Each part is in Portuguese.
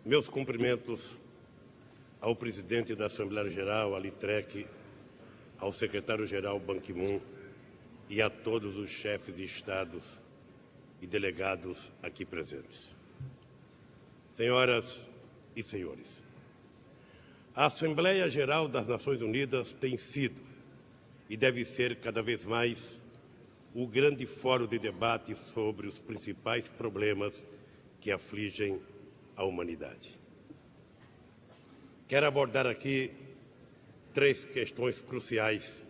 Meus cumprimentos ao presidente da Assembleia Geral, Ali Trek, ao secretário-geral Ban Ki-moon e a todos os chefes de Estados e delegados aqui presentes. Senhoras e senhores, a Assembleia Geral das Nações Unidas tem sido e deve ser cada vez mais o grande fórum de debate sobre os principais problemas que afligem a humanidade. Quero abordar aqui 3 questões cruciais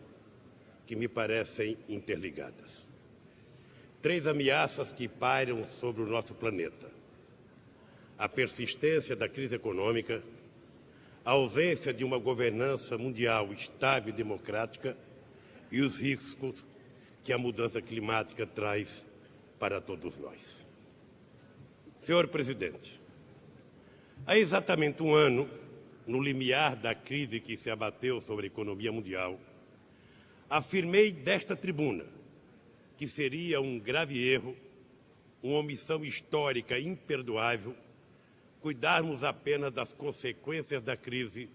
que me parecem interligadas. 3 ameaças que pairam sobre o nosso planeta: a persistência da crise econômica, a ausência de uma governança mundial estável e democrática e os riscos que a mudança climática traz para todos nós. Senhor presidente, há exatamente um ano, no limiar da crise que se abateu sobre a economia mundial, afirmei desta tribuna que seria um grave erro, uma omissão histórica imperdoável, cuidarmos apenas das consequências da crise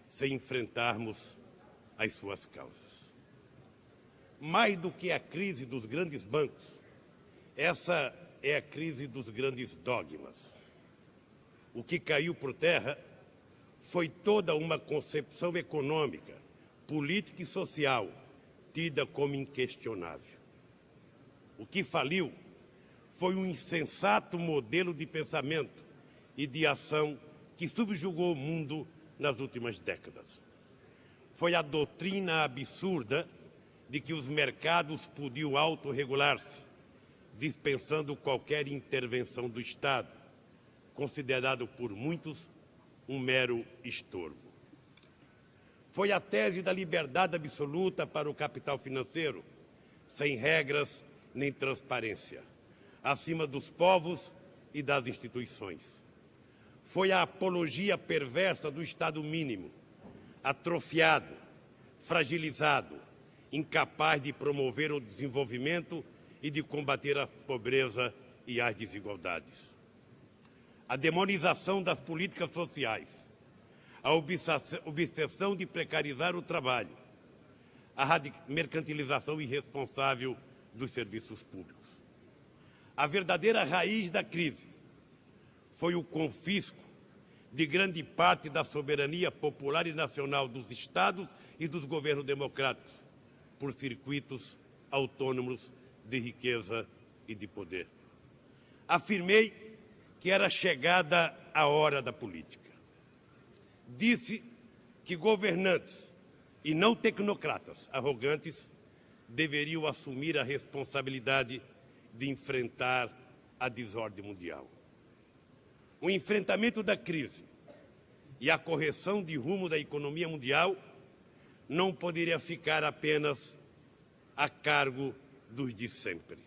sem enfrentarmos as suas causas. Mais do que a crise dos grandes bancos, essa é a crise dos grandes dogmas. O que caiu por terra foi toda uma concepção econômica, política e social tida como inquestionável. O que faliu foi um insensato modelo de pensamento e de ação que subjugou o mundo nas últimas décadas. Foi a doutrina absurda de que os mercados podiam autorregular-se, dispensando qualquer intervenção do Estado, considerado por muitos um mero estorvo. Foi a tese da liberdade absoluta para o capital financeiro, sem regras nem transparência, acima dos povos e das instituições. Foi a apologia perversa do Estado mínimo, atrofiado, fragilizado, incapaz de promover o desenvolvimento e de combater a pobreza e as desigualdades. A demonização das políticas sociais, a obsessão de precarizar o trabalho, a mercantilização irresponsável dos serviços públicos. A verdadeira raiz da crise foi o confisco de grande parte da soberania popular e nacional dos Estados e dos governos democráticos por circuitos autônomos de riqueza e de poder. Afirmei que era chegada a hora da política. Disse que governantes e não tecnocratas arrogantes deveriam assumir a responsabilidade de enfrentar a desordem mundial. O enfrentamento da crise e a correção de rumo da economia mundial não poderia ficar apenas a cargo dos de sempre.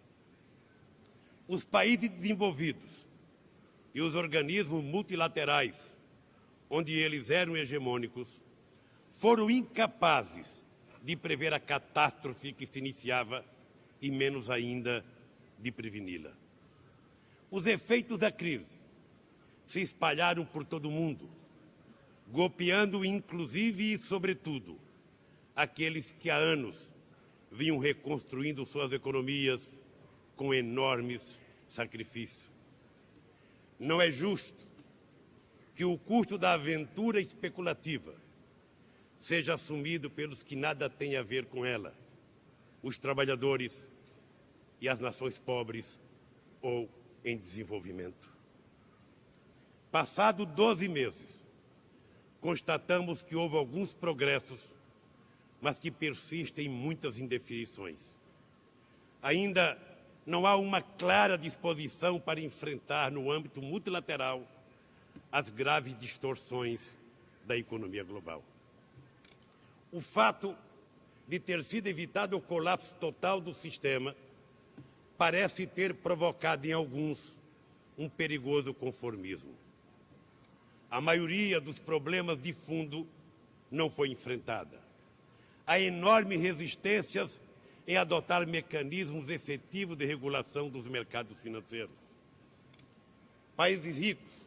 Os países desenvolvidos e os organismos multilaterais, onde eles eram hegemônicos, foram incapazes de prever a catástrofe que se iniciava e, menos ainda, de preveni-la. Os efeitos da crise se espalharam por todo o mundo, golpeando inclusive e, sobretudo, aqueles que há anos vinham reconstruindo suas economias com enormes sacrifícios. Não é justo que o custo da aventura especulativa seja assumido pelos que nada têm a ver com ela, os trabalhadores e as nações pobres ou em desenvolvimento. Passado 12 meses, constatamos que houve alguns progressos, mas que persistem muitas indefinições. Ainda não há uma clara disposição para enfrentar, no âmbito multilateral, as graves distorções da economia global. O fato de ter sido evitado o colapso total do sistema parece ter provocado em alguns um perigoso conformismo. A maioria dos problemas de fundo não foi enfrentada. Há enormes resistências em adotar mecanismos efetivos de regulação dos mercados financeiros. Países ricos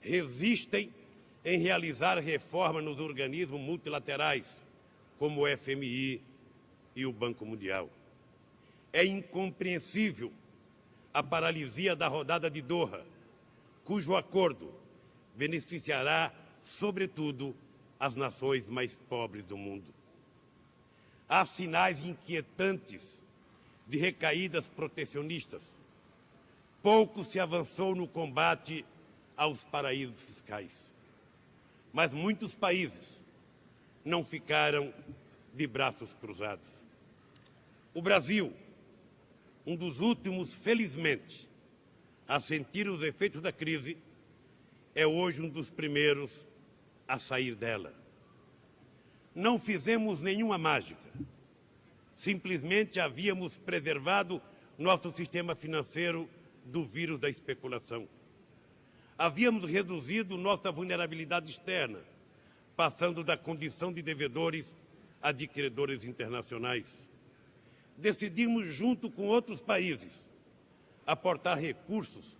resistem em realizar reforma nos organismos multilaterais, como o FMI e o Banco Mundial. É incompreensível a paralisia da rodada de Doha, cujo acordo beneficiará, sobretudo, as nações mais pobres do mundo. Há sinais inquietantes de recaídas protecionistas. Pouco se avançou no combate aos paraísos fiscais. Mas muitos países não ficaram de braços cruzados. O Brasil, um dos últimos, felizmente, a sentir os efeitos da crise, é hoje um dos primeiros a sair dela. Não fizemos nenhuma mágica. Simplesmente havíamos preservado nosso sistema financeiro do vírus da especulação. Havíamos reduzido nossa vulnerabilidade externa, passando da condição de devedores a de credores internacionais. Decidimos, junto com outros países, aportar recursos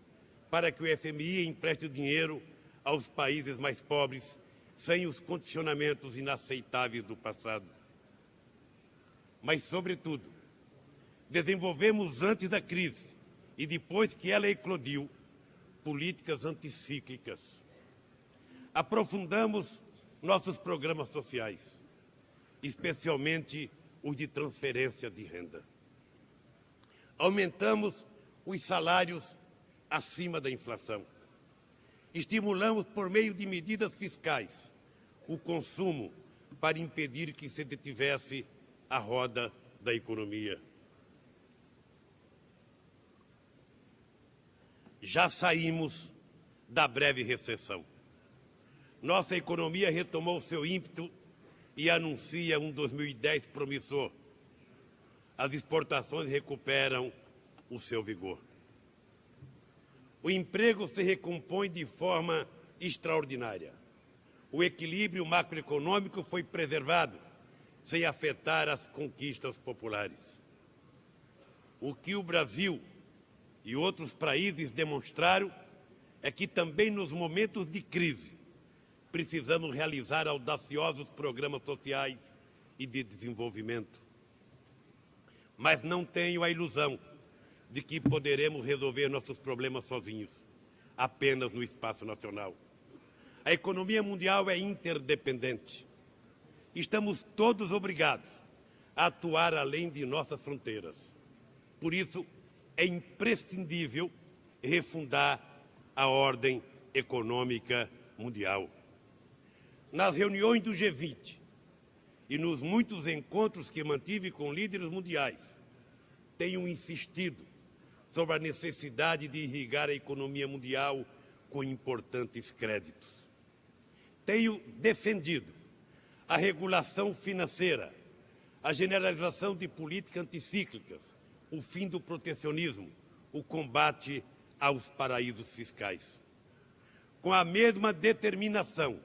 para que o FMI empreste dinheiro aos países mais pobres, sem os condicionamentos inaceitáveis do passado. Mas, sobretudo, desenvolvemos antes da crise e depois que ela eclodiu, políticas anticíclicas. Aprofundamos nossos programas sociais, especialmente os de transferência de renda. Aumentamos os salários acima da inflação. Estimulamos, por meio de medidas fiscais, o consumo para impedir que se detivesse a roda da economia. Já saímos da breve recessão. Nossa economia retomou seu ímpeto e anuncia um 2010 promissor. As exportações recuperam o seu vigor. O emprego se recompõe de forma extraordinária. O equilíbrio macroeconômico foi preservado, sem afetar as conquistas populares. O que o Brasil e outros países demonstraram é que também nos momentos de crise precisamos realizar audaciosos programas sociais e de desenvolvimento. Mas não tenho a ilusão de que poderemos resolver nossos problemas sozinhos, apenas no espaço nacional. A economia mundial é interdependente. Estamos todos obrigados a atuar além de nossas fronteiras. Por isso, é imprescindível refundar a ordem econômica mundial. Nas reuniões do G20 e nos muitos encontros que mantive com líderes mundiais, tenho insistido sobre a necessidade de irrigar a economia mundial com importantes créditos. Tenho defendido a regulação financeira, a generalização de políticas anticíclicas, o fim do protecionismo, o combate aos paraísos fiscais. Com a mesma determinação,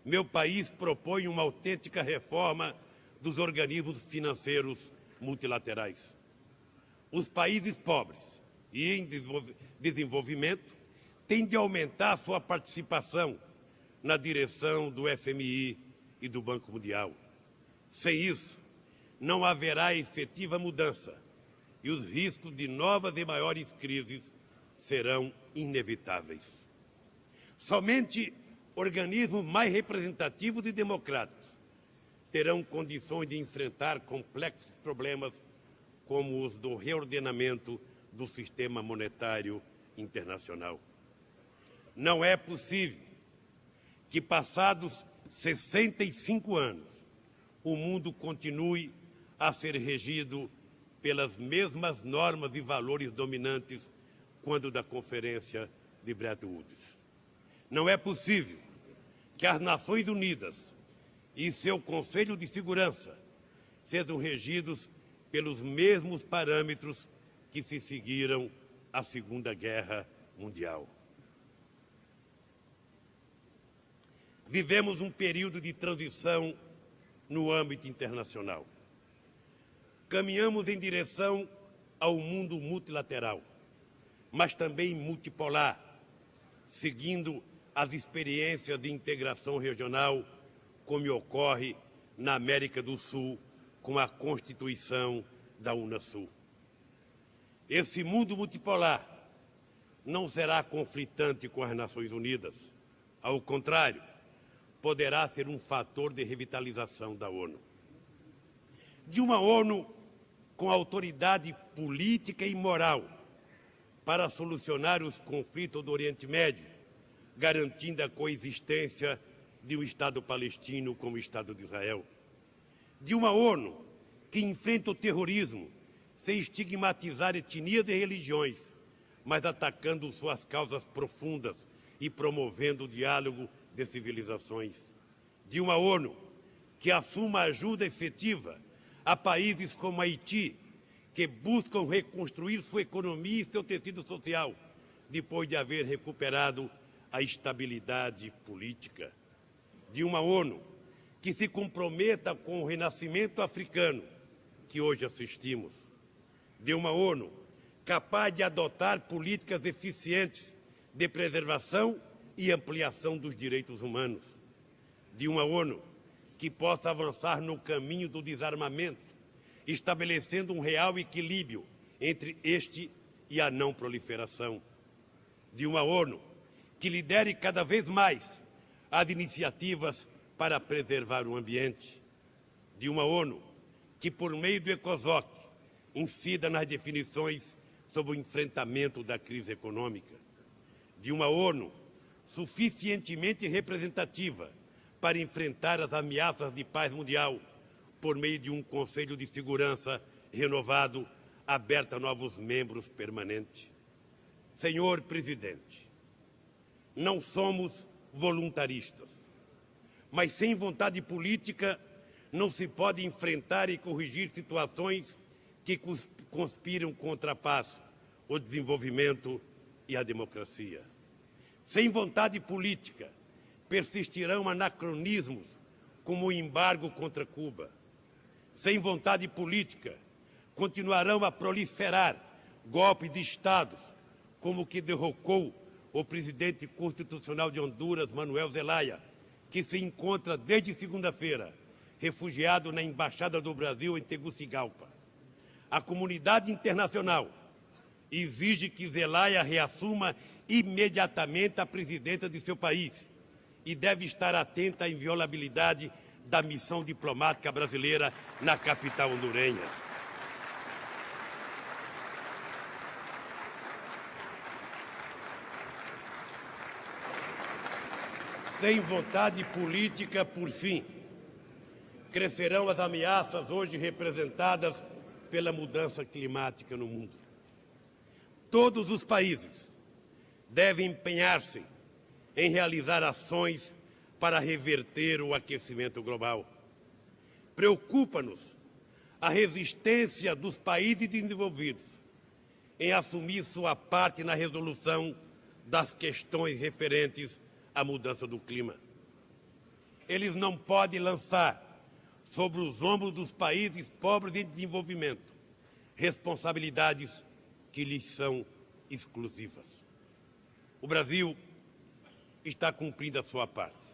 meu país propõe uma autêntica reforma dos organismos financeiros multilaterais. Os países pobres e em desenvolvimento têm de aumentar sua participação na direção do FMI e do Banco Mundial. Sem isso, não haverá efetiva mudança e os riscos de novas e maiores crises serão inevitáveis. Somente organismos mais representativos e democráticos terão condições de enfrentar complexos problemas como os do reordenamento do sistema monetário internacional. Não é possível que, passados 65 anos, o mundo continue a ser regido pelas mesmas normas e valores dominantes quando da Conferência de Bretton Woods. Não é possível que as Nações Unidas e seu Conselho de Segurança sejam regidos pelos mesmos parâmetros que se seguiram à Segunda Guerra Mundial. Vivemos um período de transição no âmbito internacional. Caminhamos em direção ao mundo multilateral, mas também multipolar, seguindo as experiências de integração regional, como ocorre na América do Sul com a Constituição da Unasul. Esse mundo multipolar não será conflitante com as Nações Unidas. Ao contrário, poderá ser um fator de revitalização da ONU. De uma ONU com autoridade política e moral para solucionar os conflitos do Oriente Médio, garantindo a coexistência de um Estado palestino com o Estado de Israel. De uma ONU que enfrenta o terrorismo sem estigmatizar etnias e religiões, mas atacando suas causas profundas e promovendo o diálogo de civilizações. De uma ONU que assuma ajuda efetiva a países como Haiti, que buscam reconstruir sua economia e seu tecido social, depois de haver recuperado a estabilidade política. De uma ONU que se comprometa com o renascimento africano que hoje assistimos. De uma ONU capaz de adotar políticas eficientes de preservação e ampliação dos direitos humanos. De uma ONU que possa avançar no caminho do desarmamento, estabelecendo um real equilíbrio entre este e a não proliferação. De uma ONU que lidere cada vez mais as iniciativas para preservar o ambiente. De uma ONU que, por meio do ECOSOC, incida nas definições sobre o enfrentamento da crise econômica. De uma ONU suficientemente representativa para enfrentar as ameaças de paz mundial por meio de um Conselho de Segurança renovado, aberto a novos membros permanentes. Senhor Presidente, não somos voluntaristas, mas sem vontade política não se pode enfrentar e corrigir situações que conspiram contra a paz, o desenvolvimento e a democracia. Sem vontade política, persistirão anacronismos como o embargo contra Cuba. Sem vontade política, continuarão a proliferar golpes de Estados, como o que derrocou o presidente constitucional de Honduras, Manuel Zelaya, que se encontra desde segunda-feira refugiado na Embaixada do Brasil em Tegucigalpa. A comunidade internacional exige que Zelaya reassuma imediatamente a presidência de seu país e deve estar atenta à inviolabilidade da missão diplomática brasileira na capital hondurenha. Sem vontade política, por fim, crescerão as ameaças hoje representadas pela mudança climática no mundo. Todos os países devem empenhar-se em realizar ações para reverter o aquecimento global. Preocupa-nos a resistência dos países desenvolvidos em assumir sua parte na resolução das questões referentes à mudança do clima. Eles não podem lançar sobre os ombros dos países pobres em desenvolvimento responsabilidades que lhes são exclusivas. O Brasil está cumprindo a sua parte.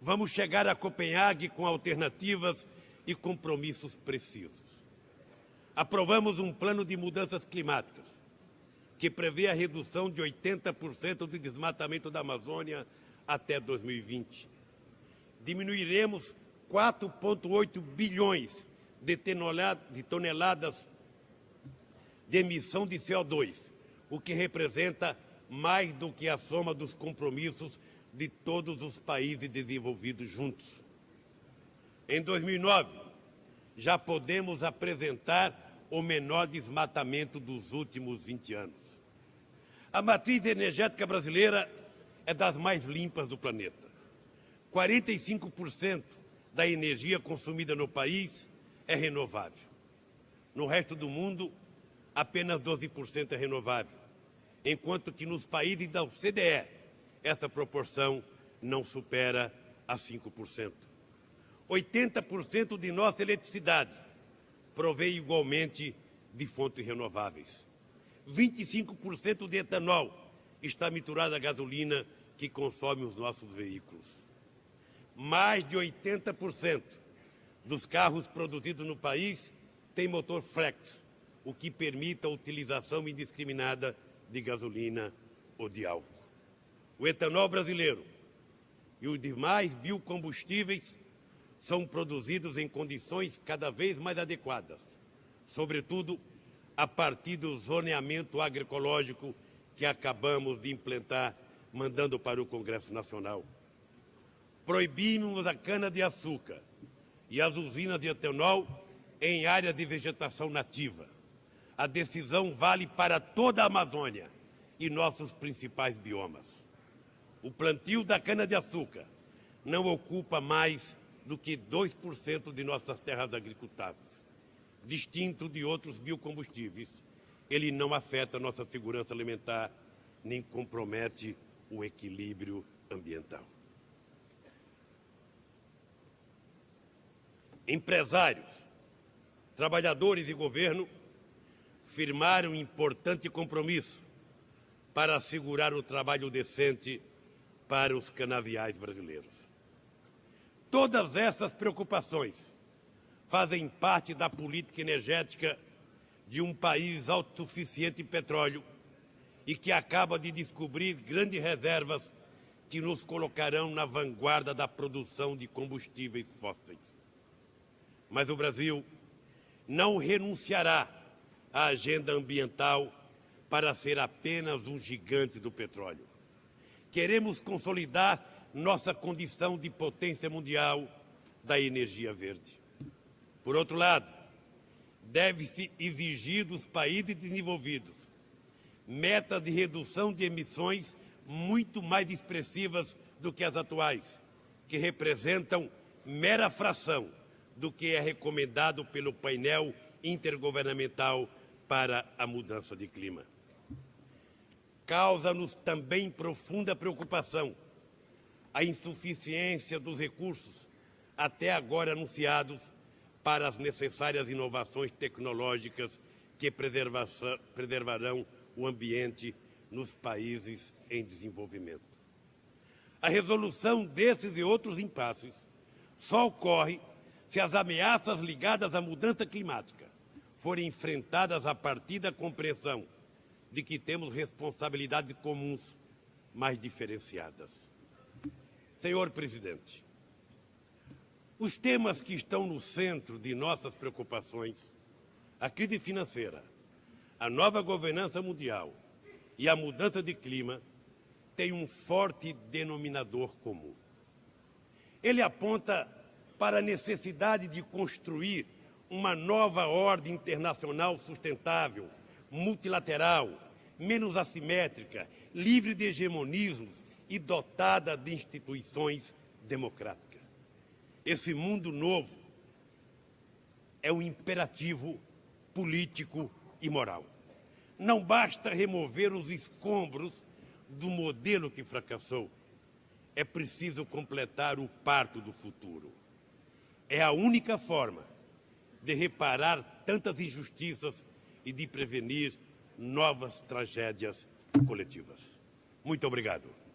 Vamos chegar a Copenhague com alternativas e compromissos precisos. Aprovamos um plano de mudanças climáticas que prevê a redução de 80% do desmatamento da Amazônia até 2020. Diminuiremos 4,8 bilhões de toneladas de emissão de CO2, o que representa mais do que a soma dos compromissos de todos os países desenvolvidos juntos. Em 2009, já podemos apresentar o menor desmatamento dos últimos 20 anos. A matriz energética brasileira é das mais limpas do planeta. 45% da energia consumida no país é renovável. No resto do mundo, apenas 12% é renovável, enquanto que nos países da OCDE, essa proporção não supera a 5%. 80% de nossa eletricidade provém igualmente de fontes renováveis. 25% de etanol está misturado à gasolina que consome os nossos veículos. Mais de 80% dos carros produzidos no país têm motor flex, o que permite a utilização indiscriminada de gasolina ou de álcool. O etanol brasileiro e os demais biocombustíveis são produzidos em condições cada vez mais adequadas, sobretudo a partir do zoneamento agroecológico que acabamos de implantar, mandando para o Congresso Nacional. Proibimos a cana-de-açúcar e as usinas de etanol em áreas de vegetação nativa. A decisão vale para toda a Amazônia e nossos principais biomas. O plantio da cana-de-açúcar não ocupa mais do que 2% de nossas terras agricultáveis. Distinto de outros biocombustíveis, ele não afeta nossa segurança alimentar, nem compromete o equilíbrio ambiental. Empresários, trabalhadores e governo firmaram um importante compromisso para assegurar o trabalho decente para os canaviais brasileiros. Todas essas preocupações fazem parte da política energética de um país autossuficiente em petróleo e que acaba de descobrir grandes reservas que nos colocarão na vanguarda da produção de combustíveis fósseis. Mas o Brasil não renunciará à agenda ambiental para ser apenas um gigante do petróleo. Queremos consolidar nossa condição de potência mundial da energia verde. Por outro lado, deve-se exigir dos países desenvolvidos metas de redução de emissões muito mais expressivas do que as atuais, que representam mera fração do que é recomendado pelo painel intergovernamental para a mudança de clima. Causa-nos também profunda preocupação a insuficiência dos recursos até agora anunciados para as necessárias inovações tecnológicas que preservarão o ambiente nos países em desenvolvimento. A resolução desses e outros impasses só ocorre se as ameaças ligadas à mudança climática forem enfrentadas a partir da compreensão de que temos responsabilidades comuns, mas diferenciadas. Senhor Presidente, os temas que estão no centro de nossas preocupações, a crise financeira, a nova governança mundial e a mudança de clima, têm um forte denominador comum. Ele aponta para a necessidade de construir uma nova ordem internacional sustentável, multilateral, menos assimétrica, livre de hegemonismos e dotada de instituições democráticas. Esse mundo novo é um imperativo político e moral. Não basta remover os escombros do modelo que fracassou. É preciso completar o parto do futuro. É a única forma de reparar tantas injustiças e de prevenir novas tragédias coletivas. Muito obrigado.